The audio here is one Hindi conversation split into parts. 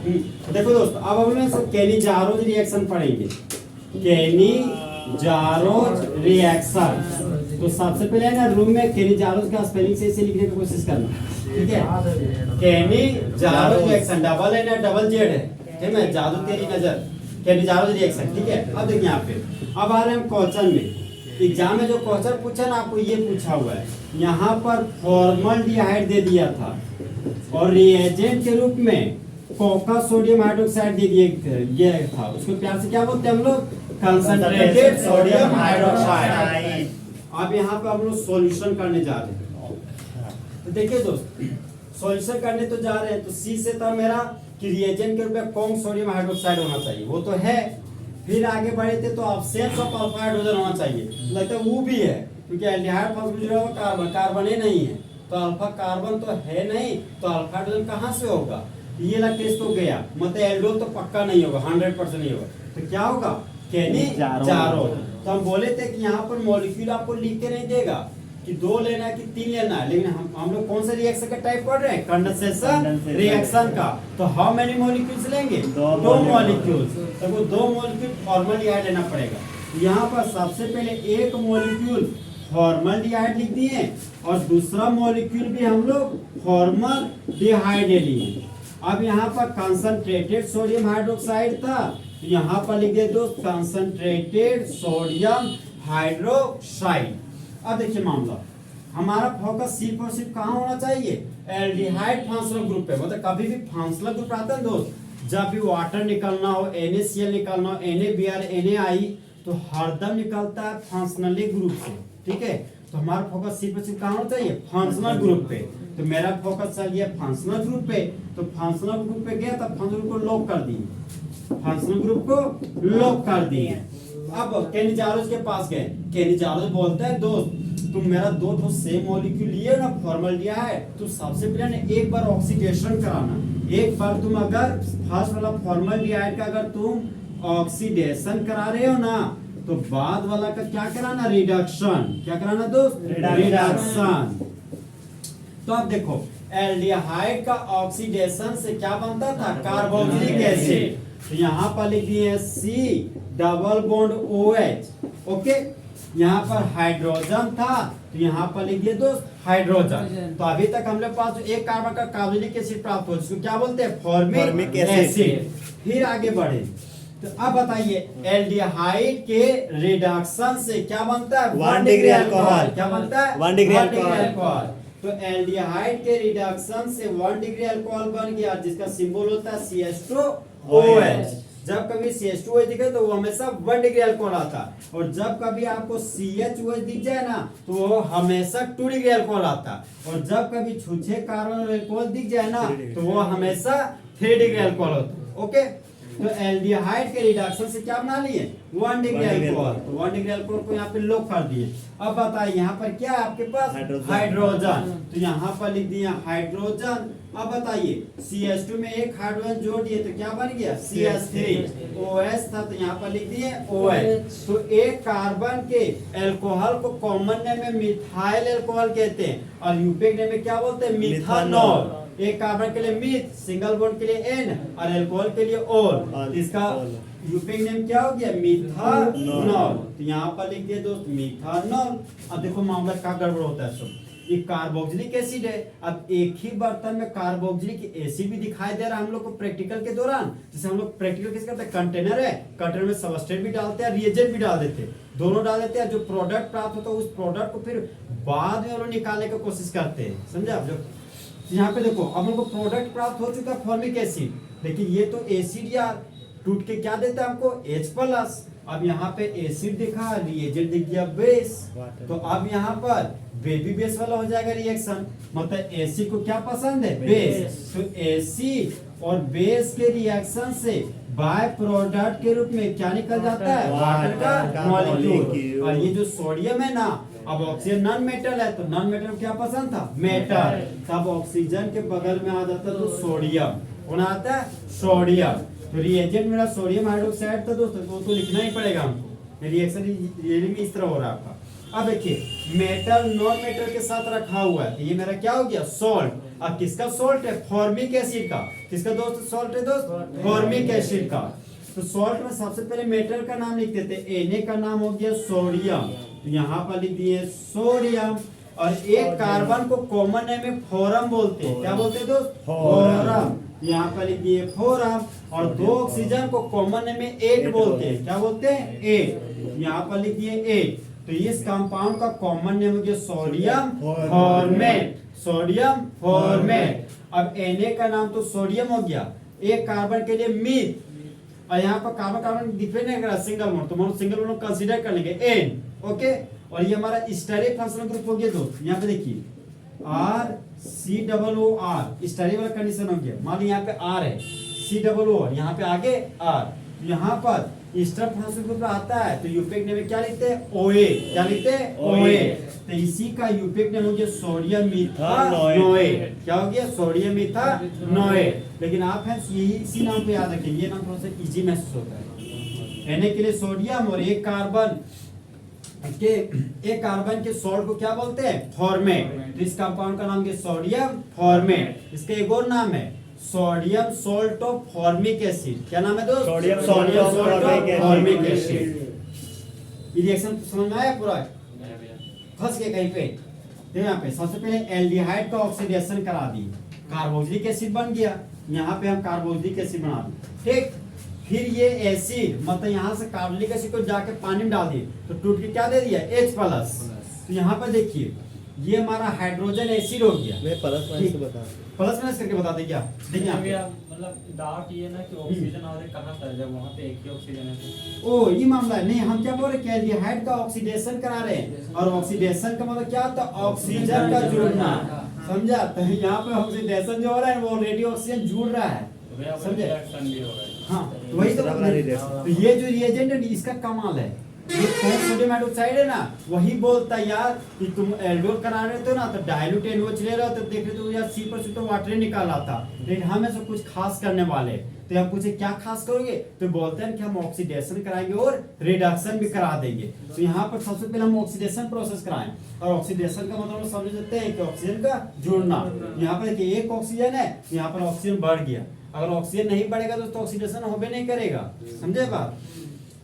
देखो दोस्तों, अब हम लोग केनिजारोज रिएक्शन पढ़ेंगे। केनिजारोज रिएक्शन। तो सबसे पहले ना रूम में केनिजारोज का स्पेलिंग से इसे लिखने की कोशिश करना, ठीक है। केनिजारोज रिएक्शन, डबल है ना डबल जेड है, ठीक है। जादू तेरी नजर, केनिजारोज रिएक्शन, ठीक है। अब देखिए यहाँ पे, अब आ रहे हैं क्वेश्चन में। एग्जाम में जो क्वेश्चन पूछा ना, आपको ये पूछा हुआ है, यहाँ पर फॉर्मल्डिहाइड दे दिया था और रिएजेंट के रूप में कोका सोडियम हाइड्रोक्साइड दे दिया था। उसको प्यार से क्या बोलते हैं हम लोग? Concentrated sodium hydroxide. अब यहाँ पे हम लोग सॉल्यूशन करने जा रहे हैं। तो देखिए दोस्त, सॉल्यूशन करने तो जा रहे हैं, तो सी से था मेरा कि रिएजेंट के रूप में कौन सोडियम हाइड्रोक्साइड होना चाहिए, वो तो है। फिर आगे बढ़े थे तो एब्सेंस ऑफ अल्फा हाइड्रोजन होना चाहिए, लगता है वो भी है, क्योंकि एल्डिहाइड फर्स्ट गुजरा हुआ कार्बन, कार्बन ही नहीं है, तो अल्फा कार्बन तो है नहीं, तो अल्फा हाइड्रोजन कहाँ से होगा? ये वाला टेस्ट तो गया, मतलब एल्डोल तो पक्का नहीं होगा, 100% नहीं होगा, तो क्या होगा? केनिजारोज। तो हम बोले थे कि यहाँ पर मॉलिक्यूल आपको लिख के नहीं देगा कि 2 लेना है कि 3 लेना है, लेकिन हम लोग कौन सा रिएक्शन का टाइप पढ़ रहे हैं? कंडेंसेशन रिएक्शन का। तो हाउ मेनी मॉलिक्यूल्स लेंगे? 2 मॉलिक्यूल्स। तो वो 2 मॉलिक्यूल फॉर्मल्डिहाइड लेना पड़ेगा। यहाँ पर सबसे पहले एक मॉलिक्यूल फॉर्मल्डिहाइड लिख दिए और दूसरा मॉलिक्यूल भी हम लोग फॉर्मल्डिहाइड ले लिए। अब यहाँ पर कंसंट्रेटेड सोडियम हाइड्रोक्साइड था, तो यहाँ पर लिख दे दो कंसंट्रेटेड सोडियम हाइड्रोक्साइड। अब देखिए मामला, हमारा फोकस सिर्फ और सिर्फ कहाँ होना चाहिए? एल्डिहाइड फंक्शनल ग्रुप पे। मतलब कभी भी फंक्शनल ग्रुप आता है दोस्त, जब भी वाटर निकलना हो, NaCl निकलना हो, NaBr, NaI, तो हरदम निकलता है फंक्शनली ग्रुप से, ठीक है। तो हमारा फोकस सिर्फ और सिर्फ कहाँ होना चाहिए? फंक्शनल ग्रुप पे। तो मेरा फोकस चल गया फंक्शनल ग्रुप पे, तो फंक्शनल ग्रुप पे गया, तब फंक्शनल ग्रुप को लॉक कर दिए, फंक्शनल ग्रुप को लॉक कर दिए। अब केनिजारोज के पास गए, केनिजारोज बोलता है दोस्त, तुम मेरा 2 सेम मॉलिक्यूल लिए ना फॉर्मल्डिहाइड, तो सबसे पहले ना एक बार ऑक्सीडेशन कराना। एक बार तुम अगर फर्स्ट वाला फॉर्मल्डिहाइड का अगर तुम ऑक्सीडेशन करा रहे हो ना, तो बाद वाला का क्या कराना? रिडक्शन। क्या कराना दोस्त? रिडक्शन। तो अब देखो, एल्डिहाइड का ऑक्सीडेशन से क्या बनता था? Carboxylic acid. तो यहाँ पर लिख दिए C double bond OH, okay. यहाँ पर हाइड्रोजन था, तो यहाँ पर लिख दिए दोस्त हाइड्रोजन। तो अभी तक हम लोग पास एक कार्बन का कार्बोक्सिलिक एसिड प्राप्त हो, जिसको क्या बोलते हैं? Formic acid. फिर आगे बढ़े, तो अब बताइए एल्डिहाइड के रिडक्शन से क्या बनता है? 1 डिग्री अल्कोहल। क्या बनता है? 1 डिग्री अल्कोहल। तो एल्डिहाइड के रिडक्शन से 1 डिग्री अल्कोहल बन गया, जिसका सिंबल होता है CH2OH। जब कभी CH2OH दिखे तो वो हमेशा 1 डिग्री अल्कोहल आता है, और जब कभी आपको CHOH दिख जाए ना, तो वो हमेशा 2 डिग्री अल्कोहल आता है, और जब कभी छुछे कार्बन अल्कोहल दिख जाए ना, तो वो हमेशा 3 डिग्री अल्कोहल होता है, ओके। तो एल्डिहाइड के रिडक्शन से क्या बना लिए? 1 डिग्री अल्कोहल। तो 1 डिग्री अल्कोहल को यहाँ पे लॉक कर दिए। अब बताइए यहाँ पर क्या है आपके पास? हाइड्रोजन। तो यहाँ पर लिख दिया हाइड्रोजन। अब बताइए CH2 में एक हाइड्रोजन जोड़ दिए, तो क्या बन गया? CH3OH था, तो यहाँ पर लिख दिए OH। तो एक कार्बन के अल्कोहल को कॉमन नेम में मिथाइल अल्कोहल कहते हैं, और यूपिक नेम में क्या बोलते हैं? मिथानॉल। एक कार्बन के लिए मिथ, सिंगल बॉन्ड के लिए N, और अल्कोहल के लिए ओल। इसका यूपिक नेम क्या हो गया? मिथानॉल। तो यहाँ पर लिख दिए दोस्त मिथानॉल। अब देखो मामला क्या गड़बड़ होता है सब, ये कार्बोक्सिलिक एसिड है। अब एक ही बर्तन में कार्बोक्सिलिक एसिड भी दिखाई दे रहा है हम लोग को प्रैक्टिकल के दौरान। जैसे हम लोग प्रैक्टिकल कैसे करते हैं? कंटेनर है, कंटेनर में सबस्ट्रेट भी डालते हैं, रिएजेंट भी डाल देते हैं, दोनों डाल देते हैं। जो प्रोडक्ट प्राप्त होता है उस प्रोडक्ट को फिर बाद में वो लोग निकालने की कोशिश करते हैं, समझे आप? जो यहाँ पे देखो, अब हमको प्रोडक्ट प्राप्त हो चुका फॉर्मिक एसिड, देखिए ये तो एसिड यार टूट के क्या देता है हमको? H+। अब यहाँ पे एसिड दिखा, रिएजेंट दिख गया बेस, तो अब यहाँ पर बेबी बेस वाला हो जाएगा रिएक्शन। मतलब एसिड को क्या पसंद है? बेस। तो एसिड और बेस के रिएक्शन से बाय प्रोडक्ट के रूप में क्या निकल जाता है? वाटर का मॉलिक्यूल। और ये जो सोडियम है ना, अब ऑक्सीजन नॉन मेटल है, तो नॉन मेटल को क्या पसंद था? मेटल। तब ऑक्सीजन के बगल में आ जाता है तो सोडियम, कौन आता है? सोडियम। तो रिएजेंट मेरा सोडियम हाइड्रोक्साइड था दोस्तों, तो लिखना ही पड़ेगा हमको। रिएक्शन इस तरह हो रहा है आपका। अब देखिए मेटल नॉन मेटल के साथ रखा हुआ है, तो ये मेरा क्या हो गया? सॉल्ट। अब किसका सॉल्ट है? फॉर्मिक एसिड का। किसका दोस्त सॉल्ट है दोस्त? फॉर्मिक एसिड का। तो सॉल्ट में सबसे पहले मेटल का नाम लिख देते हैं। Na का नाम हो गया सोडियम, तो यहाँ पर लिख दिए सोडियम। और एक कार्बन को कॉमन नेम में फोरम बोलते हैं। क्या बोलते हैं दोस्त? फोरम। यहाँ पर लिख दिए फोरम। और दो ऑक्सीजन को कॉमन नेम में 8 बोलते हैं। क्या बोलते हैं? 8। यहाँ पर लिख दिए 8। तो इस कंपाउंड का कॉमन नेम हो गया सोडियम फॉर्मेट। Sodium format. अब Na का नाम तो सोडियम हो गया, एक कार्बन के लिए मीथ। और यहाँ पर कार्बन कार्बन डिफेंड नहीं कर रहा सिंगल बॉन्ड, तो हम सिंगल बॉन्ड कंसीडर कर लेंगे N। ओके, और ये हमारा स्टेरिक फंक्शनल ग्रुप हो गया दोस्त। यहाँ पे देखिए RCOOR स्टेरिक वाला कंडीशन हो गया। मान लीजिए यहाँ पे R है, COO, यहाँ पे आगे R। यहाँ पर स्टेरिक फंक्शनल ग्रुप आता है तो यूपेक नेम में क्या लिखते हैं? OA। क्या लिखते हैं? OA। तो इसी का यूपेक नेम हो गया सोडियम मिथानोएट। क्या हो गया? सोडियम मिथानोएट। लेकिन आप हैं यही इसी नाम पे याद रखें, ये नाम थोड़ा सा इजी महसूस होता है। Na के लिए सोडियम और एक कार्बन के सॉल्ट को क्या बोलते हैं? फॉर्मेट। तो इस कंपाउंड का नाम क्या? Sodium format. इसका एक और नाम है sodium salt of formic acid. क्या नाम है दोस्त? Sodium salt of formic formic acid. ये रिएक्शन समझ में आया पूरा? फंस गए कहीं पे? देखो यहाँ पे सबसे पहले एल्डिहाइड का ऑक्सीडेशन करा दी, कार्बोक्सिलिक एसिड बन गया। यहाँ पे हम कार्बोक्सिलिक एसिड बना दी, ठीक। फिर ये एसिड मतलब यहाँ से कार्बोक्सिलिक एसिड को जाके पानी में डाल दिए तो टूट के क्या दे दिया? H+। तो यहाँ पर देखिए ये हमारा हाइड्रोजन एसिड हो गया। मैं प्लस माइनस से बता प्लस माइनस करके बता दे क्या? देखिए यहाँ पे मतलब डाउट ये ना कि ऑक्सीजन और कहाँ पर है, जब वहाँ पे एक ही ऑक्सीजन है तो। ओ ये मामला है। नहीं, हम क्या बोल रहे हैं? एल्डिहाइड का ऑक्सीडेशन करा रहे हैं, और ऑक्सीडेशन का मतलब क्या होता है? ऑक्सीजन का जुड़ना। समझा? तो यहाँ पे ऑक्सीडेशन जो हो रहा है वो ऑलरेडी ऑक्सीजन जुड़ रहा है, समझे? रिएक्शन भी हो रहा है। हाँ, तो वही तो ये जो रिएजेंट है इसका कमाल है। ये कौन सोडियम हाइड्रोक्साइड है ना, वही बोलता है यार कि तुम एल्डोल करा रहे थे ना तो डाइल्यूट NaOH ले रहे हो तो देख रहे तो यार C% तो वाटर ही निकाला था, लेकिन हम ऐसा कुछ खास करने वाले। तो हम पूछे क्या खास करोगे, तो बोलते हैं कि हम ऑक्सीडेशन कराएंगे और रिडक्शन भी करा देंगे। तो यहाँ पर सबसे पहले हम ऑक्सीडेशन प्रोसेस कराएं, और ऑक्सीडेशन का मतलब समझ सकते हैं कि ऑक्सीजन का जुड़ना। यहाँ पर देखिए एक ऑक्सीजन है, यहाँ पर ऑक्सीजन बढ़ गया। अगर ऑक्सीजन नहीं बढ़ेगा तो ऑक्सीडेशन होबे नहीं करेगा, समझे बात?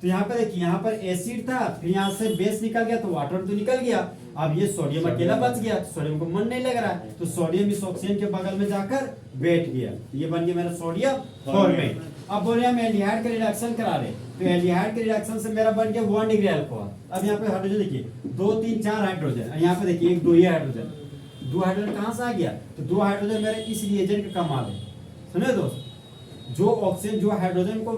तो यहाँ पर देखिए यहाँ पर एसिड था, फिर यहाँ से बेस निकल गया तो वाटर तो निकल गया। अब ये सोडियम अकेला बच गया, तो सोडियम को मन नहीं लग रहा है तो सोडियम इस ऑक्सीजन के बगल में जाकर बैठ गया। ये बन गया मेरा सोडियम फॉर्मेट। अब बोले हम एल्डिहाइड का रिडक्शन करा रहे, तो एल्डिहाइड के रिडक्शन से मेरा बन गया 1 डिग्री अल्कोहल। अब यहाँ पे हाइड्रोजन देखिए 2 3 4 हाइड्रोजन, यहाँ पे देखिए 1 2 ये हाइड्रोजन, 2 हाइड्रोजन कहाँ से आ गया? तो 2 हाइड्रोजन मेरा इस रिएजेंट का कमाल है, समझे दोस्त? जो ऑक्सीजन जो हाइड्रोजन को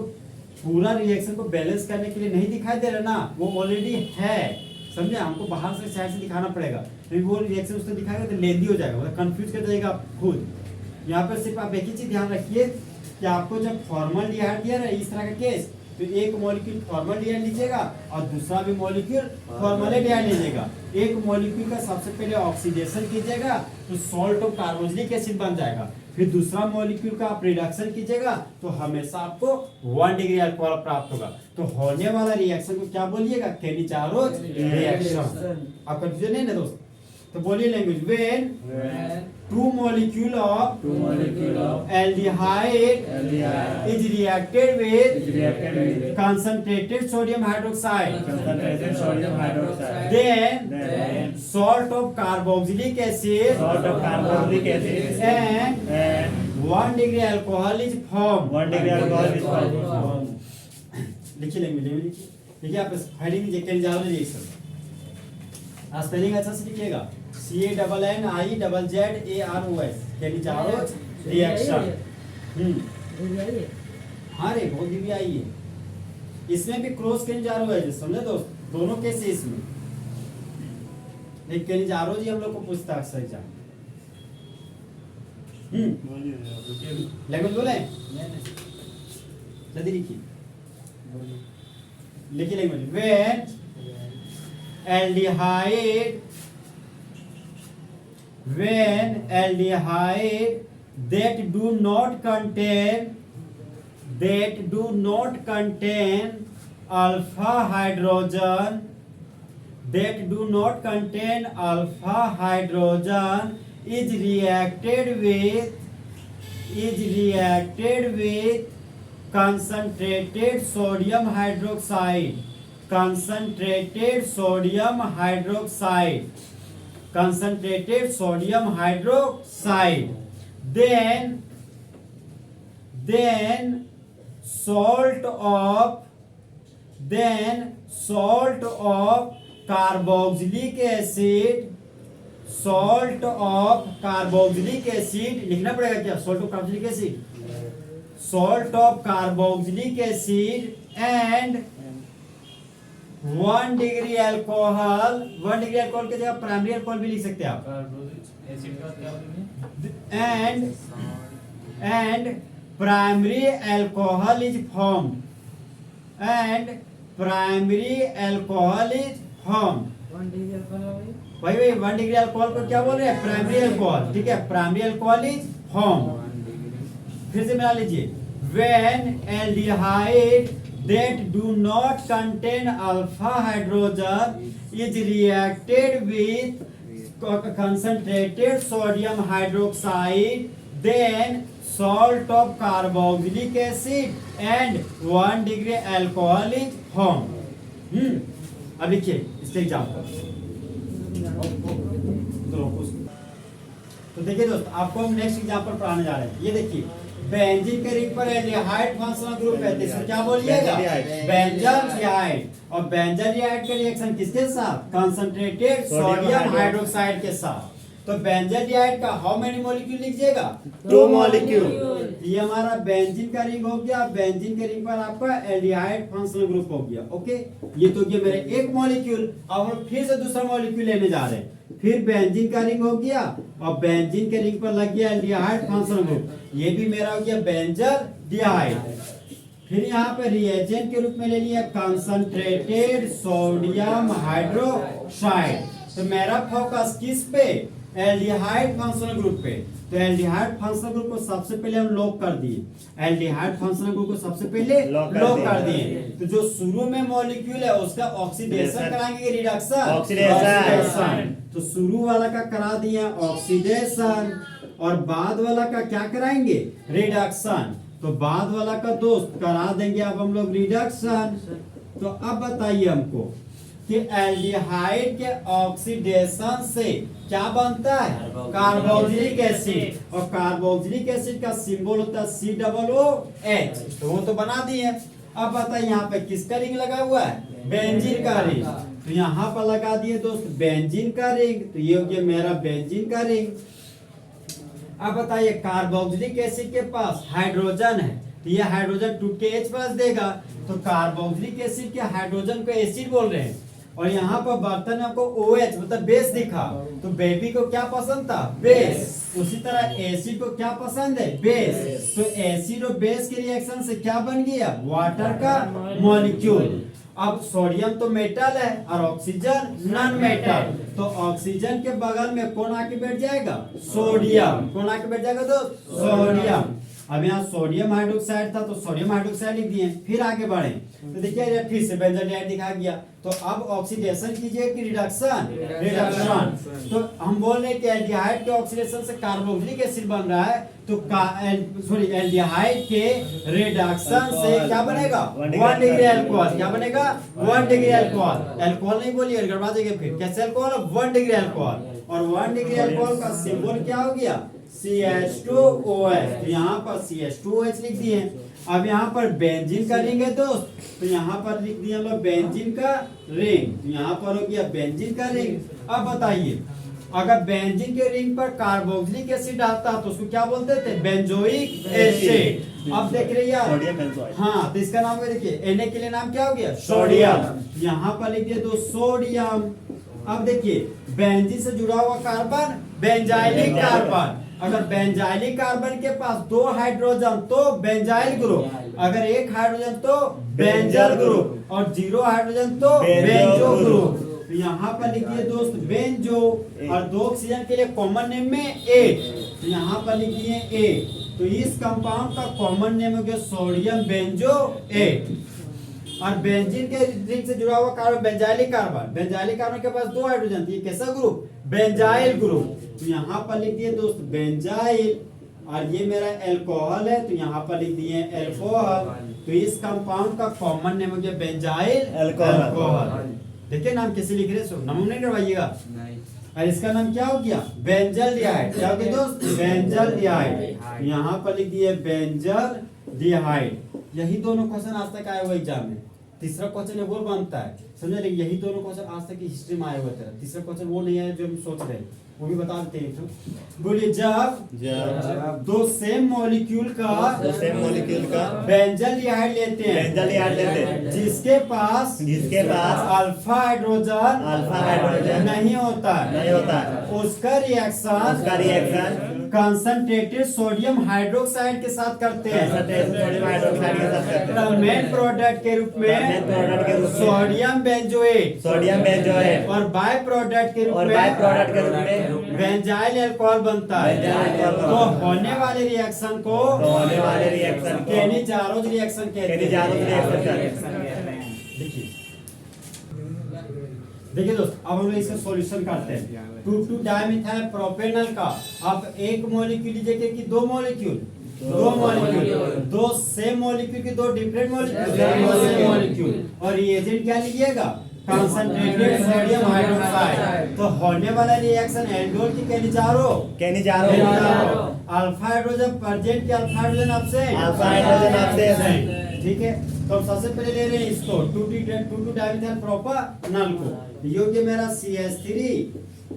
पूरा रिएक्शन को बैलेंस करने के लिए नहीं दिखाई दे रहा ना, वो ऑलरेडी है, समझे? हमको बाहर से साइड से दिखाना पड़ेगा, लेकिन वो रिएक्शन उससे दिखाएगा तो लेंदी हो जाएगा, मतलब कंफ्यूज कर जाएगा आप खुद। यहाँ पर सिर्फ आप एक ही चीज ध्यान रखिए कि आपको जब फॉर्मल्डिहाइड दिया है इस तरह का केस, तो एक मॉलिक्यूल फॉर्मल्डिहाइड लीजिएगा और दूसरा भी मॉलिक्यूल फॉर्मल्डिहाइड लीजिएगा। एक मॉलिक्यूल का सबसे पहले ऑक्सीडेशन कीजिएगा तो सॉल्ट ऑफ कार्बोक्सिलिक एसिड बन जाएगा, फिर दूसरा मॉलिक्यूल का आप रिडक्शन कीजिएगा तो हमेशा आपको 1 डिग्री अल्कोहल प्राप्त होगा। तो होने वाला रिएक्शन को क्या बोलिएगा? केनी-चारोज रिएक्शन। आप कंफ्यूजन नहीं ना दोस्त? तो बोलिए language, when two molecule of aldehyde is reacted with concentrated sodium hydroxide, then salt of carboxylic acid and 1 degree alcohol is formed. लिखिए देखिए आप हेडिंग देखते जाओ रिएक्शन, स्पेलिंग अच्छा से लिखिएगा, CANNIZZAROS केनी-चारोज रिएक्शन। हाँ रे बहुत भी आई है, इसमें भी क्रॉस केनी-चारोज, समझे दोस्त? दोनों कैसे इसमें एक केनी-चारोज ही हम लोग को पूछता अक्सर एग्जाम। लैंग्वेज बोले जल्दी लिखिए, लिखिए language, when aldehyde that do not contain alpha hydrogen is reacted with concentrated sodium hydroxide, then salt of carboxylic acid लिखना पड़ेगा क्या? salt of carboxylic acid and 1 degree alcohol की जगह प्राइमरी अल्कोहल भी लिख सकते हैं आप, एसिड का क्या बोलेंगे? and primary alcohol is formed, भाई 1 डिग्री अल्कोहल को क्या बोल रहे हैं? प्राइमरी अल्कोहल, ठीक है, प्राइमरी अल्कोहल इज फॉर्म। फिर से मिला लीजिए, when aldehyde that do not contain alpha hydrogen is reacted with concentrated sodium hydroxide, then salt of carboxylic acid and 1 degree alcohol is formed। अब लिखिए इसके एग्जाम्पल। तो देखिए दोस्त, आपको हम नेक्स्ट एग्जांपल पढ़ाने जा रहे हैं। ये देखिए, बेंजीन के रिंग पर एल्डिहाइड फंक्शनल ग्रुप है, तो इसमें क्या बोलिएगा? बेंजाल्डिहाइड। और बेंजाल्डिहाइड का रिएक्शन किसके साथ? कंसंट्रेटेड सोडियम हाइड्रोक्साइड के साथ। तो बेंजाल्डिहाइड का हाउ मेनी मॉलिक्यूल लिखिएगा? 2 मॉलिक्यूल। ये हमारा बेंजीन का रिंग हो गया, बेंजीन के रिंग पर आपका एल्डिहाइड फंक्शनल ग्रुप हो गया। ओके, ये तो ये मेरे एक मॉलिक्यूल। अब हम फिर से दूसरा मॉलिक्यूल लेने जा रहे हैं। फिर बेंजीन का रिंग हो गया और बेंजीन के रिंग पर लग गया एल्डिहाइड फंक्शनल ग्रुप, ये भी मेरा हो गया बेंजाल्डिहाइड। फिर यहाँ पे रिएजेंट के रूप में ले लिया कंसंट्रेटेड सोडियम हाइड्रोक्साइड। तो मेरा फोकस किस पे? एल्डिहाइड फंक्शनल ग्रुप पे। तो एल्डिहाइड फंक्शनल ग्रुप को सबसे पहले हम लॉक कर दिए, एल्डिहाइड फंक्शनल ग्रुप को सबसे पहले लॉक कर दिए। तो जो शुरू में मॉलिक्यूल है उसका ऑक्सीडेशन कराएंगे, रिडक्शन, ऑक्सीडेशन। तो शुरू वाला का करा दिया ऑक्सीडेशन और बाद वाला का क्या कराएंगे? रिडक्शन। तो बाद वाला का दोस्त करा देंगे अब हम लोग रिडक्शन। तो अब बताइए हमको कि एल्डिहाइड के ऑक्सीडेशन से क्या बनता है? Carboxylic acid. और कार्बोक्सिलिक एसिड का सिंबल होता है COOH। तो वो तो बना दिए। अब बताइए यहाँ पे किसका रिंग लगा हुआ है? बेंजीन का रिंग। तो यहाँ पर लगा दिए दोस्त बेंजीन का रिंग। तो ये हो गया मेरा बेंजीन का रिंग। अब बताइए कार्बोक्सिलिक एसिड के पास हाइड्रोजन है, तो ये हाइड्रोजन टूट के H प्लस देगा। तो कार्बोक्सिलिक एसिड के हाइड्रोजन को एसिड बोल रहे हैं। और यहाँ पर बर्तन में आपको OH मतलब बेस दिखा, तो बेबी को क्या पसंद था? बेस। उसी तरह एसिड को क्या पसंद है? बेस। तो एसिड और बेस के रिएक्शन से क्या बन गया? वाटर का मॉलिक्यूल। अब सोडियम तो मेटल है और ऑक्सीजन नॉन मेटल। तो ऑक्सीजन के बगल में कौन आके बैठ जाएगा? सोडियम। कौन आके बैठ जाएगा दोस्त? सोडियम। अब यहाँ सोडियम हाइड्रोक्साइड था तो सोडियम हाइड्रोक्साइड लिख दिए। फिर आगे बढ़े तो देखिए फिर से बेंजाल्डिहाइड दिखा गया। तो अब ऑक्सीडेशन कीजिए कि रिडक्शन? रिडक्शन। तो हम बोल रहे हैं कि एल्डिहाइड के ऑक्सीडेशन से कार्बोक्सिलिक एसिड बन रहा है, तो एल्डिहाइड के रिडक्शन से क्या बनेगा? 1 डिग्री अल्कोहल। क्या बनेगा? 1 डिग्री अल्कोहल। अल्कोहल नहीं बोलिए, गड़बड़ा देंगे फिर। कैसे अल्कोहल? 1 degree alcohol. और 1 डिग्री अल्कोहल का सिंबल क्या हो गया? CH2OH। तो यहाँ पर CH2OH लिख दिए। अब यहाँ पर बेंजीन का रिंग है दोस्त, तो यहाँ पर लिख दिया हम लोग बेंजीन का रिंग। तो यहाँ पर हो गया बेंजीन का रिंग। अब बताइए अगर बेंजीन के रिंग पर कार्बोक्सिलिक एसिड आता तो उसको क्या बोलते थे? Benzoic acid. अब देख रहे यार, हाँ, तो इसका नाम देखिए Na के लिए नाम क्या हो गया? सोडियम। यहाँ पर लिख दिया तो सोडियम। अब देखिए बेंजीन से जुड़ा हुआ कार्बन बेंजाइलिक कार्बन। अगर बेंजाइलिक कार्बन के पास 2 हाइड्रोजन तो बेंजाइल ग्रुप, अगर 1 हाइड्रोजन तो बेंजल ग्रुप और 0 हाइड्रोजन तो बेंजो ग्रुप। तो यहाँ पर लिखिए दोस्त बेंजो। और 2 ऑक्सीजन के लिए कॉमन नेम में 8, तो यहाँ पर लिखिए 8। तो इस कंपाउंड का कॉमन नेम हो गया सोडियम बेंजोएट। और बेंजीन के रिंग से जुड़ा हुआ carbon benzylic carbon. Benzylic carbon के पास 2 हाइड्रोजन, ये कैसा ग्रुप? बेंजाइल ग्रुप, तो यहाँ पर लिख दिए दोस्त बेंजाइल, और ये मेरा एल्कोहल है तो यहाँ पर लिख दिए एल्कोहल। तो इस कंपाउंड का कॉमन नेम हो गया बेंजाइल एल्कोहल। देखिए नाम कैसे लिख रहे हैं, नाम नहीं करवाइएगा। और इसका नाम क्या हो गया, बेंजल डिहाइड। क्या हो गया दोस्त, बेंजल डिहाइड। यहाँ पर लिख दिए बेंजल डिहाइड। यही दोनों क्वेश्चन आज तक आए हुए एग्जाम में। तीसरा क्वेश्चन है वो बनता है, समझे, लेकिन यही दोनों क्वेश्चन आज तक की हिस्ट्री में आए हुए थे। तीसरा क्वेश्चन वो नहीं है जो हम सोच रहे हैं, वो भी बता देते हैं। बोलिए जब दो सेम मॉलिक्यूल का बेंजल डिहाइड लेते हैं जिसके पास अल्फा हाइड्रोजन नहीं होता है, उसका रिएक्शन कंसंट्रेटेड सोडियम हाइड्रोक्साइड के साथ करते हैं। मेन प्रोडक्ट के रूप में सोडियम बेंजोएट और बाय प्रोडक्ट के रूप में बेंजाइल अल्कोहल बनता है। तो होने वाले रिएक्शन को केनी-जारोज रिएक्शन कहते हैं। देखिए दोस्त, अब हम लोग इसका सॉल्यूशन करते हैं। 2,2 डाइमिथाइल प्रोपेनॉल का आप एक मॉलिक्यूल लीजिए कि दो मॉलिक्यूल, दो सेम मॉलिक्यूल की दो डिफरेंट मॉलिक्यूल, और रिएजेंट क्या लीजिएगा, कंसंट्रेटेड सोडियम हाइड्रोक्साइड। तो होने वाला रिएक्शन एल्डोल की केनिजारो अल्फा हाइड्रोजन प्रेजेंट के अल्फा हाइड्रोजन एब्सेंट। ठीक है, तो हम सबसे पहले ले रहे हैं इसको 2,2 डाइमिथाइल प्रोपेनॉल को। ये हो गया मेरा CH3,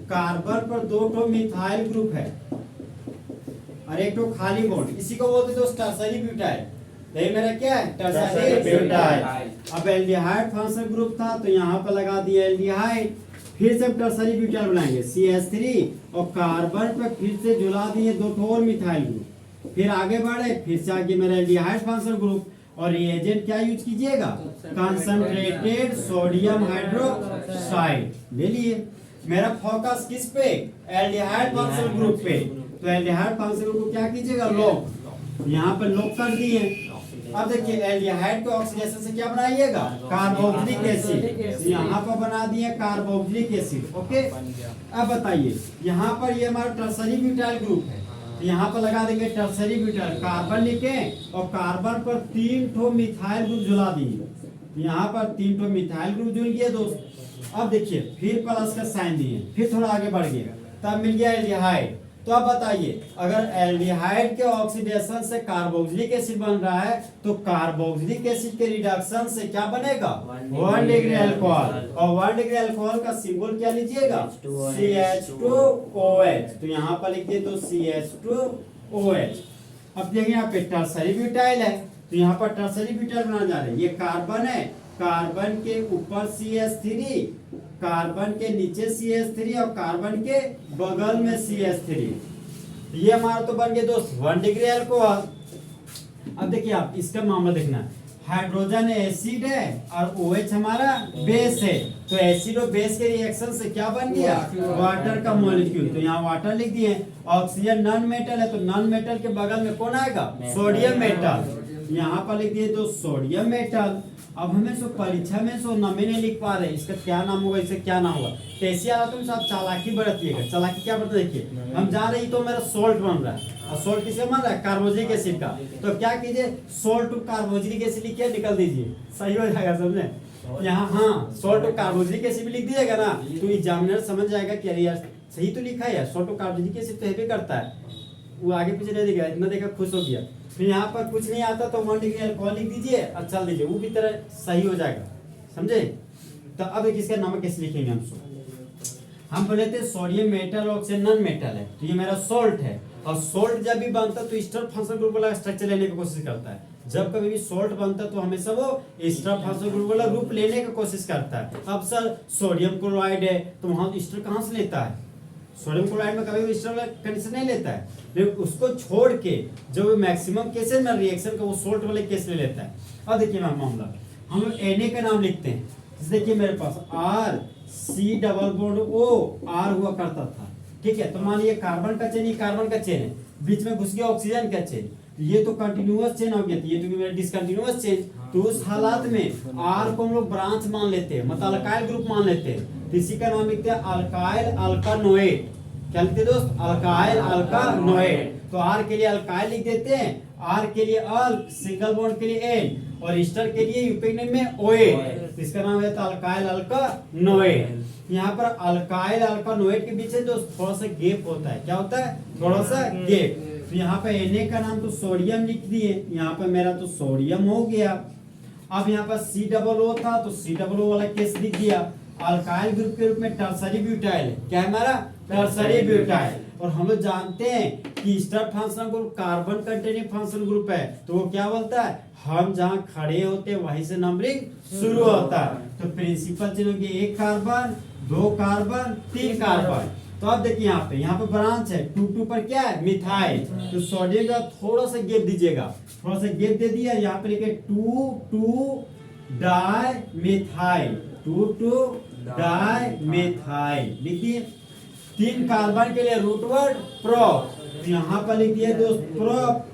कार्बन पर दो ठो मिथाइल ग्रुप है और एक ठो खाली बॉन्ड, इसी को बोलते हैं टर्सरी ब्यूटाइल। यही मेरा क्या है, टर्सरी ब्यूटाइल। अब एल्डिहाइड फंक्शनल ग्रुप था तो यहाँ पर लगा दिया एल्डिहाइड। फिर से टर्सरी ब्यूटाइल बनाएंगे, CH3 और कार्बन पर फिर से जुड़ा दिए दो ठो और मिथाइल ग्रुप। फिर आगे बढ़े, फिर से आगे मेरा एल्डिहाइड फंक्शनल ग्रुप, और रिएजेंट क्या यूज कीजिएगा, कंसंट्रेटेड सोडियम हाइड्रोक्साइड ले लिए। मेरा फोकस किस पे, एल्डिहाइड फंक्शनल ग्रुप पे। तो एल्डिहाइड फंक्शनल ग्रुप को क्या कीजिएगा, लॉक, यहाँ पर लॉक कर दिए। अब देखिए एल्डिहाइड के ऑक्सीडेशन से क्या बनाइएगा, कार्बोक्सिलिक एसिड, यहाँ पर बना दिए कार्बोक्सिलिक एसिड। ओके, अब बताइए यहाँ पर ये हमारा टर्सरी ब्यूटाइल ग्रुप है, तो यहाँ पर लगा देंगे टर्सरी ब्यूटाइल, कार्बन लिखे और कार्बन पर 3 ठो मिथाइल ग्रुप जुड़ा दिए। यहाँ पर 3 ठो मिथाइल ग्रुप जुड़ गए दोस्त। अब देखिए फिर प्लस का साइन दिए, फिर थोड़ा आगे बढ़ गए, तब मिल गया एल्डिहाइड। तो अब बताइए अगर एल्डिहाइड के ऑक्सीडेशन से कार्बोक्सिलिक एसिड बन रहा है तो कार्बोक्सिलिक एसिड के रिडक्शन से क्या बनेगा, 1 डिग्री अल्कोहल। और 1 डिग्री अल्कोहल का सिंबल क्या लीजिएगा, CH2OH। तो यहाँ पर लिखिए तो CH2OH। अब देखिए यहाँ पे टर्सरी ब्यूटाइल है, तो यहाँ पर टर्सरी ब्यूटाइल बनाने जा रहे हैं। ये कार्बन है, कार्बन के ऊपर CH3, कार्बन के नीचे CH3 और कार्बन के बगल में CH3। ये हमारा तो बन गया दोस्त 1 डिग्री अल्कोहल। अब देखिए आप इसका मामला देखना, हाइड्रोजन एसिड है और OH हमारा बेस है, तो एसिड और बेस के रिएक्शन से क्या बन गया, वाटर का मॉलिक्यूल। तो यहाँ वाटर लिख दिए। ऑक्सीजन नॉन मेटल है तो नॉन मेटल के बगल में कौन आएगा, सोडियम मेटल, यहाँ पर लिख दिए तो सोडियम मेटल। अब हमें सो परीक्षा में सो नाम नहीं लिख पा रहे, इसका क्या नाम होगा, इससे क्या नाम होगा। कैसे आ रहा तुम सब चालाकी बरतिएगा। चालाकी क्या बरते, देखिए हम जा रहे तो मेरा सोल्ट बन रहा है, और सोल्ट किसे बन रहा है, कार्बोक्सिलिक एसिड का। तो क्या कीजिए, सोल्ट टू कार्बोक्सिलिक एसिड लिख के निकल दीजिए, सही हो जाएगा समझे। यहाँ हाँ सोल्ट टू कार्बोक्सिलिक एसिड भी लिख दीजिएगा ना, तो एग्जामिनर समझ जाएगा कि अरे यार सही तो लिखा है, सोल्ट टू कार्बोक्सिलिक एसिड तो हेवी करता है, वो आगे पीछे नहीं दिखा, इतना देखा खुश हो गया। फिर यहाँ पर कुछ नहीं आता तो 1 डिग्री अल्कोहल लिख दीजिए और चल दीजिए, वो भी तरह सही हो जाएगा, समझे। तो अब एक इसका नमक कैसे लिखेंगे हम बोले थे sodium metal oxygen non metal है, तो ये मेरा सोल्ट है। और सोल्ट जब भी बनता है तो ईस्टर फंक्शनल ग्रुप वाला स्ट्रक्चर लेने की कोशिश करता है। जब कभी भी सोल्ट बनता है तो हमेशा वो ईस्टर फंक्शनल ग्रुप वाला रूप लेने की कोशिश करता है। अब सर सोडियम क्लोराइड है तो वहां ईस्टर कहाँ से लेता है, सोडियम क्लोराइड में कभी भी ईस्टर वाला कंडीशन नहीं लेता है, लेकिन उसको छोड़ के जो मैक्सिमम केसेस में रिएक्शन का वो सोल्ट वाले केस ले लेता है। अब देखिए मैम मामला, हम लोग Na का नाम लिखते हैं, जैसे देखिए मेरे पास RC⋯O R हुआ करता था, ठीक है। तो मान लीजिए कार्बन का चेन, ये कार्बन का चेन है, बीच में घुस गया ऑक्सीजन का चेन, ये तो कंटिन्यूअस चेन हो गया, ये तो मेरा डिसकंटिन्यूअस चेन। तो उस हालात में आर को हम लोग ब्रांच मान लेते हैं, मतलब अल्काइल ग्रुप मान लेते हैं। तो इसी का नाम लिखते हैं अल्काइल अल्कानोएट। क्या लिखते हैं दोस्त? अल्काइल अल्कानोएट। तो आर के लिए अल्काइल लिख देते हैं, आर के लिए अल्क, सिंगल बॉन्ड के लिए एन, और ईस्टर के लिए यूपेक में ओएट। इसका नाम है अल्काइल अल्कानोएट। यहाँ पर अल्काइल अल्कानोएट के बीच दोस्त थोड़ा सा गैप होता है। क्या होता है? थोड़ा सा गैप। तो यहाँ पे Na का नाम तो सोडियम लिख दिए, यहाँ पे मेरा तो सोडियम हो गया। अब यहाँ पर COO था तो COO वाला केस लिख दिया। अल्काइल ग्रुप के रूप में टर्सरी ब्यूटाइल है। क्या है हमारा? Tertiary butyl. और हम लोग जानते हैं कि Easter functional group carbon containing functional group है, तो वो क्या बोलता है? हम जहाँ खड़े होते हैं वहीं से नंबरिंग शुरू होता है। तो प्रिंसिपल चीजों की 1 कार्बन, 2 कार्बन, 3 कार्बन। तो अब देखिए यहाँ पे ब्रांच है 2 पर क्या है? मिथाइल। तो सोडियम का थोड़ा सा गैप दीजिएगा, थोड़ा सा गैप दे दिया। यहाँ पे लिखे 2 डाई मिथाइल, 2 डाई मिथाइल लिख दिए। 3 कार्बन के लिए रूट वर्ड प्रोप, तो यहाँ पर लिख दिया दोस्त प्रोप।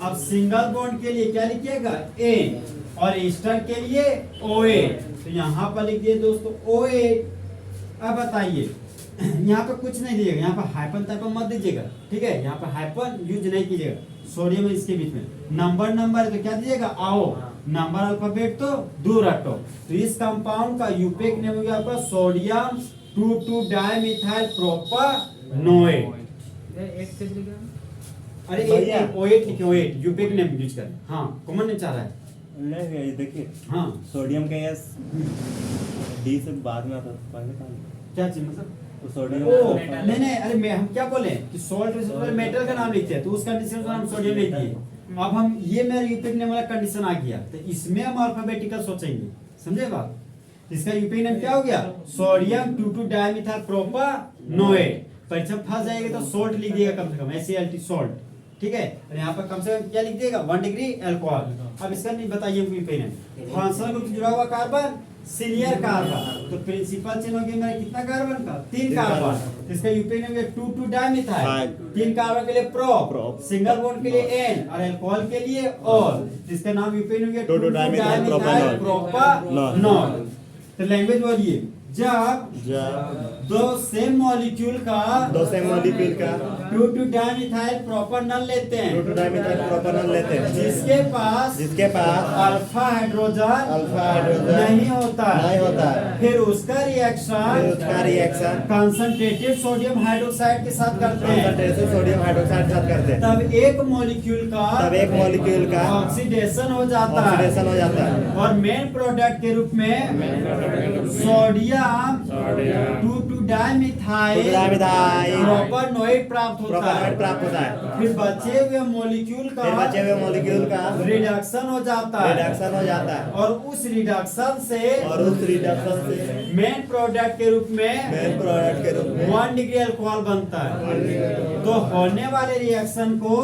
अब सिंगल बॉन्ड के लिए क्या लिखिएगा? एन, और ईस्टर के लिए OH, तो यहाँ पर लिख दिए दोस्तों OH। अब बताइए यहाँ पे कुछ नहीं दीजिएगा, यहाँ पर हाइपन ताइपन मत दीजिएगा, ठीक है? यहाँ पर हाइपन यूज नहीं कीजिएगा। सोडियम इसके बीच में नंबर है तो क्या दीजिएगा? आओ। नंबर अल्फाबेट तो दूर रखो। तो इस कंपाउंड का यूपेक नेम हो गया आपका सोडियम 2 डाइमिथाइल प्रोपानोएट। अरे OH लिखे, OH यूपेक नेम यूज कर। हाँ, कॉमन नेम चाह रहा है। नहीं देखिए, हाँ, सोडियम का एस डी से बाद में आता था, पहले था क्या चीज मतलब? तो सोडियम नहीं, अरे हम क्या बोले कि सॉल्ट रिसोर्स मेटल का नाम लिखते हैं, तो उस कंडीशन का नाम सोडियम लिख दिए। अब हम ये मेरा यूपेक नेम वाला कंडीशन आ गया, तो इसमें हम अल्फाबेटिकल सोचेंगे, समझे बात? इसका यूपेक नेम क्या हो गया? Sodium 2 dimethyl propanoate. परीक्षा फंस जाएगा तो सोल्ट लिख दिएगा, कम से कम SALT सोल्ट, ठीक है? और यहाँ पर कम से कम क्या लिख दिएगा? 1 डिग्री अल्कोहल। अब इसका नहीं बताइए यूपेक नेम। फंक्शनल ग्रुप से जुड़ा हुआ कार्बन सीनियर कार्बन, तो प्रिंसिपल चेन हो गया मेरा कितना कार्बन का? 3 कार्बन। इसका यूपेक नेम 2 डाइमिथाइल, 3 कार्बन के लिए प्रो, सिंगल बॉन्ड के लिए एन, और अल्कोहल के लिए ऑल। इसका नाम यूपेक नेम 2 डाइमिथाइल प्रोपानोल। तो लैंग्वेज बोलिए, जब दो सेम मॉलिक्यूल का 2 डाइमिथाइल प्रोपानोल लेते हैं, 2 डाइमिथाइल प्रोपानोल लेते हैं, जिसके पास अल्फा हाइड्रोजन नहीं होता है, फिर उसका रिएक्शन कंसंट्रेटेड सोडियम हाइड्रोक्साइड के साथ करते हैं। सोडियम हाइड्रोक्साइड के साथ करते हैं, तब एक मॉलिक्यूल का ऑक्सीडेशन हो जाता है, और मेन प्रोडक्ट के रूप में सोडियम 2 डाइमिथाइल प्रोपानोएट प्राप्त होता है। फिर बचे हुए मॉलिक्यूल का रिडक्शन हो जाता है, और उस रिडक्शन से मेन प्रोडक्ट के रूप में 1 डिग्री अल्कोहल बनता है। तो होने वाले रिएक्शन को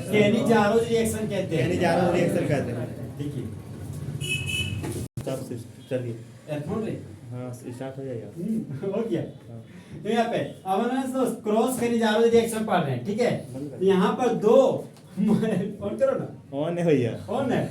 केनी-जारोज रिएक्शन कहते हैं। देखिए, चलिए एल्कोहल रे हाँ स्टार्ट हो जाएगा। हो गया। तो यहाँ पे अब हम तो क्रॉस केनी-जारोज रिएक्शन पढ़ रहे हैं, ठीक है? तो यहाँ पर 2 ऑन करो ना, ऑन है भैया, ऑन है।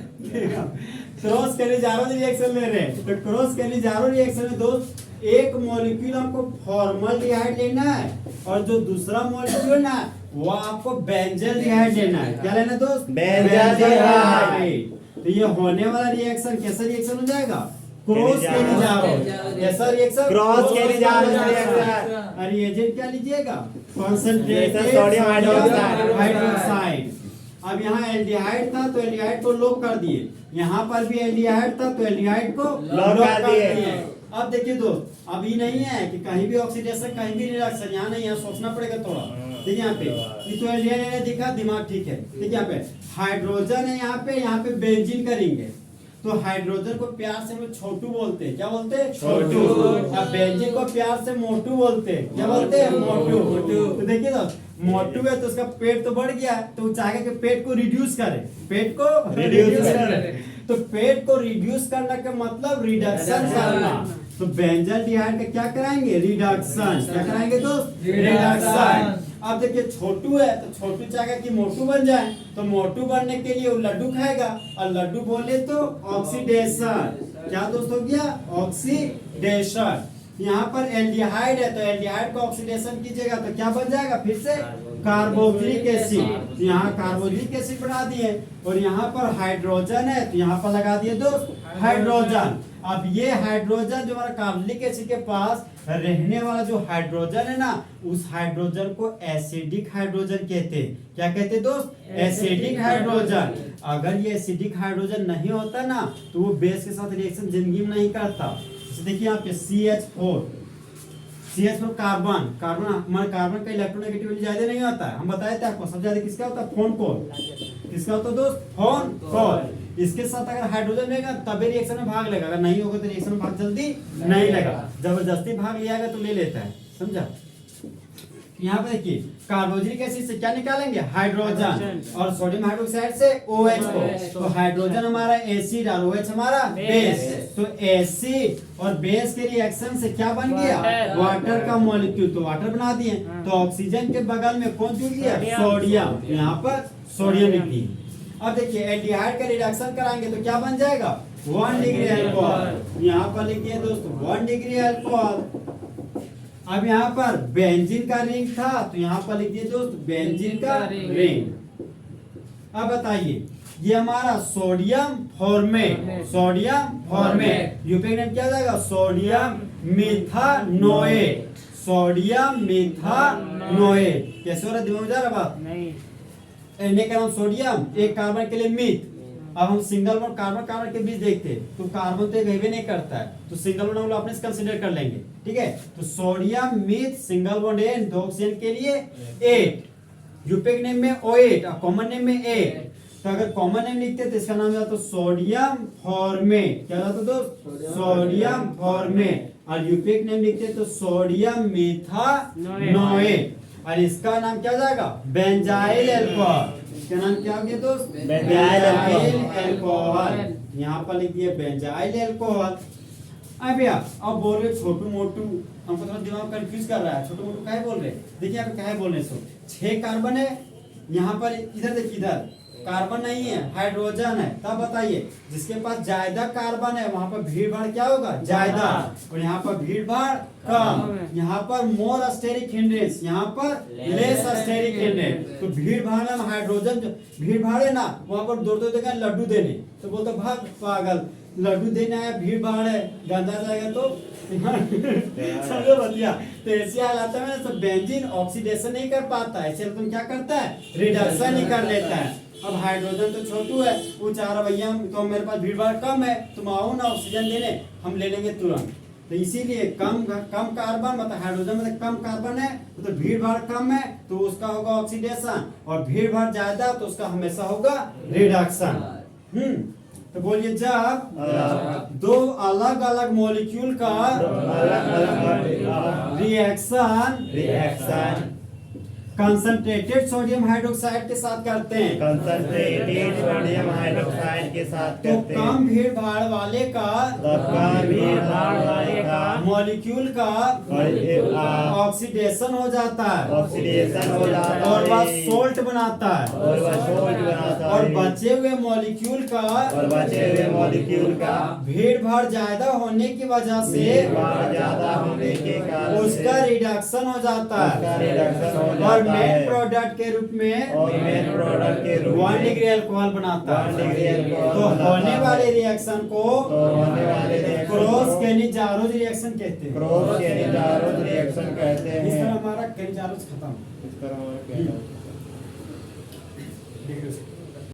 क्रॉस केनी-जारोज रिएक्शन ले रहे हैं, तो क्रॉस केनी-जारोज रिएक्शन में दोस्त एक मॉलिक्यूल हमको फॉर्मल्डिहाइड लेना है, और जो दूसरा मॉलिक्यूल ना वो आपको बेंजल्डिहाइड लेना है। क्या लेना दोस्त? बेंजल्डिहाइड। तो ये होने वाला रिएक्शन कैसा रिएक्शन हो जाएगा? Cross Cannizzaro. कैसा रिएक्शन? Cross Cannizzaro reaction. और रिएजेंट क्या लीजिएगा? Concentrated sodium hydroxide. अब यहाँ एल्डिहाइड था तो एल्डिहाइड को लोप कर दिए, यहाँ पर भी एल्डिहाइड था तो एल्डिहाइड को लोप कर दिए। अब देखिए दोस्त, अभी नहीं है कि कहीं भी ऑक्सीडेशन कहीं भी रिडक्शन, यहाँ नहीं है, सोचना पड़ेगा थोड़ा। देखिए यहाँ पे ये तो एल्डिहाइड दिखा, दिमाग ठीक है। देखिए यहाँ पे हाइड्रोजन है, यहाँ पे बेंजीन करेंगे, तो हाइड्रोजन को प्यार से हम लोग छोटू बोलते हैं। क्या बोलते हैं? छोटू। अब बेंजीन को प्यार से मोटू बोलते हैं। क्या बोलते हैं? मोटू। तो देखिए ना, मोटू है तो उसका पेट तो बढ़ गया, तो वो चाहेगा कि पेट को रिड्यूस करे, पेट को रिड्यूस करे। तो पेट को रिड्यूस करना का मतलब रिडक्शन करना। तो बेंजल्डिहाइड का क्या कराएंगे? रिडक्शन। क्या कराएंगे दोस्त? रिडक्शन। अब देखिए छोटू है तो छोटू चाहेगा कि मोटू बन जाए, तो मोटू बनने के लिए वो लड्डू खाएगा, और लड्डू बोले तो ऑक्सीडेशन। क्या दोस्त हो गया? ऑक्सीडेशन। यहाँ पर एल्डिहाइड है तो एल्डिहाइड को ऑक्सीडेशन कीजिएगा तो क्या बन जाएगा? फिर से कार्बोक्सिलिक एसिड। यहाँ कार्बोक्सिलिक एसिड बना दिए, और यहाँ पर हाइड्रोजन है तो यहाँ पर लगा दिए दोस्त हाइड्रोजन। अब ये हाइड्रोजन जो हमारा कार्बोक्सिलिक एसिड के पास रहने वाला जो हाइड्रोजन है ना, उस हाइड्रोजन को एसिडिक हाइड्रोजन कहते हैं। क्या कहते हैं दोस्त? Acidic hydrogen. अगर ये एसिडिक हाइड्रोजन नहीं होता ना तो वो बेस के साथ रिएक्शन जिंदगी में नहीं करता। देखिए यहाँ पे CH4 कार्बन, हमारे कार्बन का इलेक्ट्रोनेगेटिविटी ज्यादा नहीं होता है। हम बताए थे आपको सबसे ज्यादा किसका होता है? फोन कोल। किसका होता है दोस्त? फोन कोल। इसके साथ अगर हाइड्रोजन रहेगा तभी रिएक्शन में भाग लेगा, अगर नहीं होगा तो रिएक्शन में भाग जल्दी नहीं लेगा। जबरदस्ती भाग लिया तो ले लेता है, समझा? यहाँ पे देखिए कार्बोक्सिलिक एसिड से क्या निकालेंगे? हाइड्रोजन, और सोडियम हाइड्रोक्साइड से OH को। तो हाइड्रोजन हमारा एसिड और OH हमारा बेस। तो एसिड और बेस के रिएक्शन से क्या बन गया? वाटर का मॉलिक्यूल। तो वाटर बना दिए। तो ऑक्सीजन के बगल में कौन जुड़ गया? सोडियम। यहाँ पर सोडियम लिख दिए। अब देखिए एल्डिहाइड का रिडक्शन कराएंगे तो क्या बन जाएगा? 1 डिग्री अल्कोहल। यहाँ पर लिखिए दोस्तों 1 डिग्री अल्कोहल। अब यहाँ पर बेंजीन का रिंग था तो यहाँ पर लिख दिए दोस्त बेंजीन का रिंग। अब बताइए ये हमारा sodium formate, sodium formate. UPA name क्या जाएगा? Sodium methanoate, sodium methanoate. कैसे हो रहा है? दिमाग में जा रहा बात? नहीं। एन का नाम सोडियम, एक कार्बन के लिए मिथ। अब हम सिंगल बॉन्ड कार्बन के बीच देखते हैं तो कार्बन तो एक नहीं करता है, तो सिंगल बॉन्ड हम लोग अपने से कंसीडर कर लेंगे। ठीक है, तो sodium with single bond N, दो ऑक्सीजन के लिए 8। यूपीए नेम में O8 और कॉमन नेम में 8। तो अगर कॉमन नेम लिखते तो इसका नाम जाता सोडियम फॉर्मेट। क्या जाता दोस्त? Sodium format. और यूपीए नेम लिखते तो सोडियम मिथानोएट। और इसका नाम क्या जाएगा? Benzyl alcohol. इसका नाम क्या हो गया दोस्त? Benzyl alcohol. यहाँ पर लिख दिए बेंजाइल अल्कोहल। अब बोल रहे छोटू मोटू, हमको थोड़ा दिमाग कंफ्यूज कर रहा है। छोटू मोटू काहे बोल रहे? देखिए आप काहे बोल रहे सो 6 कार्बन है यहाँ पर, इधर देखिए इधर कार्बन नहीं है, हाइड्रोजन है। तब बताइए जिसके पास ज्यादा कार्बन है वहां पर भीड़ भाड़ क्या होगा? ज्यादा। और यहाँ पर भीड़ भाड़ कम। यहाँ पर मोर स्टेरिक हिंड्रेंस, यहाँ पर लेस स्टेरिक हिंड्रेंस। तो भीड़ भाड़ में हाइड्रोजन भीड़ भाड़ है ना, वहां पर दौड़ देगा लड्डू देने, तो बोलते भाग पागल, लड्डू देने आया, भीड़ भाड़ है, गंदा जाएगा तो समझो बतिया। तो ऐसे हालात में तो बेंजीन ऑक्सीडेशन नहीं कर पाता है, इसलिए तुम क्या करता है? रिडक्शन ही कर लेता है। अब हाइड्रोजन तो छोटू है, वो चाह रहा भैया तो मेरे पास भीड़ भाड़ कम है, तुम आओ ना ऑक्सीजन देने, हम ले लेंगे तुरंत। तो इसीलिए कम कार्बन मतलब हाइड्रोजन में कम कार्बन है तो भीड़ भाड़ कम है तो उसका होगा ऑक्सीडेशन, और भीड़ भाड़ ज्यादा तो उसका हमेशा होगा रिडक्शन। तो बोलिए जब दो अलग अलग मॉलिक्यूल का रिएक्शन कंसंट्रेटेड सोडियम हाइड्रोक्साइड के साथ करते हैं, कंसंट्रेटेड सोडियम हाइड्रोक्साइड के साथ तो करते हैं, कम भीड़ भाड़ वाले का मॉलिक्यूल का ऑक्सीडेशन हो जाता है, ऑक्सीडेशन हो जाता है, और वह सोल्ट बनाता है, और वह सोल्ट बनाता है, और बचे हुए मॉलिक्यूल का भीड़ भाड़ ज्यादा होने की वजह से ज्यादा होने के कारण उसका रिडक्शन हो जाता है, और मेन प्रोडक्ट के रूप में 1 डिग्री अल्कोहल बनाता है। तो होने वाले रिएक्शन को क्रॉस केनिजारोज रिएक्शन कहते हैं। क्रॉस केनिजारोज रिएक्शन कहते हैं। इस तरह हमारा केनिजारोज खत्म। इस तरह हमारा क्या देखिए